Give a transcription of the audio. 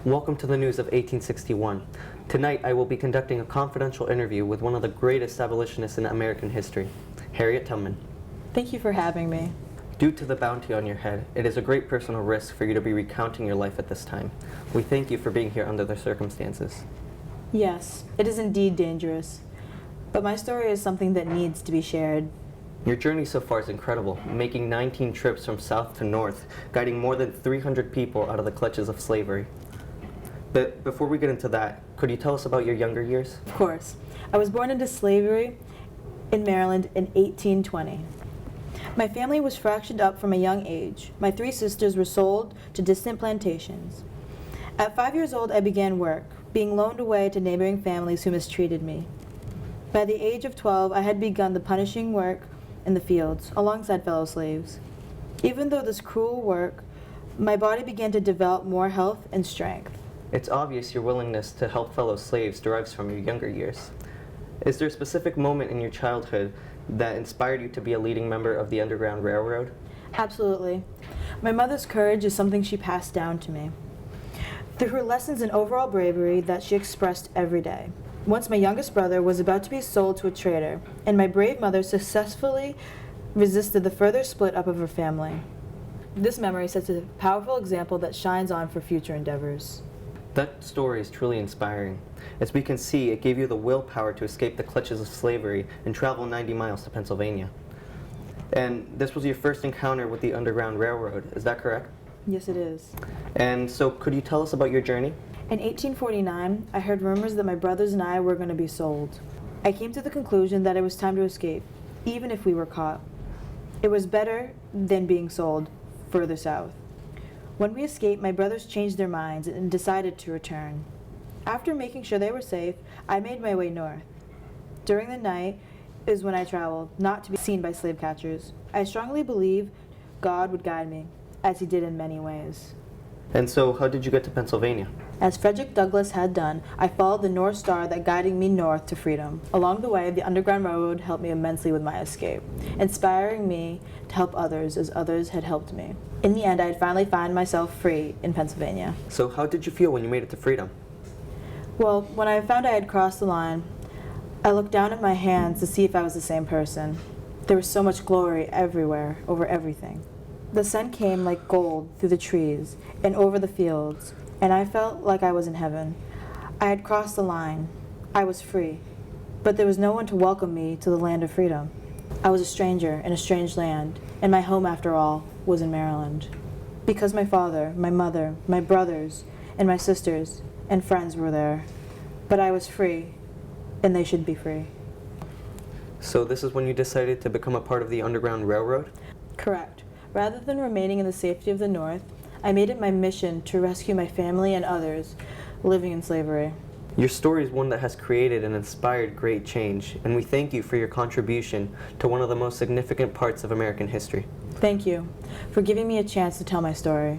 Welcome to the news of 1861. Tonight I will be conducting a confidential interview with one of the greatest abolitionists in American history, Harriet Tubman. Thank you for having me. Due to the bounty on your head, it is a great personal risk for you to be recounting your life at this time. We thank you for being here under the circumstances. Yes, it is indeed dangerous, but my story is something that needs to be shared. Your journey so far is incredible, making 19 trips from south to north, guiding more than 300 people out of the clutches of slavery. But before we get into that, could you tell us about your younger years? Of course. I was born into slavery in Maryland in 1820. My family was fractured up from a young age. My 3 sisters were sold to distant plantations. At 5 years old, I began work, being loaned away to neighboring families who mistreated me. By the age of 12, I had begun the punishing work in the fields, alongside fellow slaves. Even though this cruel work, my body began to develop more health and strength. It's obvious your willingness to help fellow slaves derives from your younger years. Is there a specific moment in your childhood that inspired you to be a leading member of the Underground Railroad? Absolutely. My mother's courage is something she passed down to me through her lessons in overall bravery that she expressed every day. Once my youngest brother was about to be sold to a trader, and my brave mother successfully resisted the further split up of her family. This memory sets a powerful example that shines on for future endeavors. That story is truly inspiring. As we can see, it gave you the willpower to escape the clutches of slavery and travel 90 miles to Pennsylvania. And this was your first encounter with the Underground Railroad, is that correct? Yes, it is. And so could you tell us about your journey? In 1849, I heard rumors that my brothers and I were going to be sold. I came to the conclusion that it was time to escape, even if we were caught. It was better than being sold further south. When we escaped, my brothers changed their minds and decided to return. After making sure they were safe, I made my way north. During the night is when I traveled, not to be seen by slave catchers. I strongly believe God would guide me, as he did in many ways. And so how did you get to Pennsylvania? As Frederick Douglass had done, I followed the North Star that guided me north to freedom. Along the way, the Underground Railroad helped me immensely with my escape, inspiring me to help others as others had helped me. In the end, I had finally found myself free in Pennsylvania. So how did you feel when you made it to freedom? Well, when I found I had crossed the line, I looked down at my hands to see if I was the same person. There was so much glory everywhere, over everything. The sun came like gold through the trees and over the fields, and I felt like I was in heaven. I had crossed the line. I was free. But there was no one to welcome me to the land of freedom. I was a stranger in a strange land, and my home, after all, was in Maryland. Because my father, my mother, my brothers, and my sisters and friends were there. But I was free, and they should be free. So this is when you decided to become a part of the Underground Railroad? Correct. Rather than remaining in the safety of the North, I made it my mission to rescue my family and others living in slavery. Your story is one that has created and inspired great change, and we thank you for your contribution to one of the most significant parts of American history. Thank you for giving me a chance to tell my story.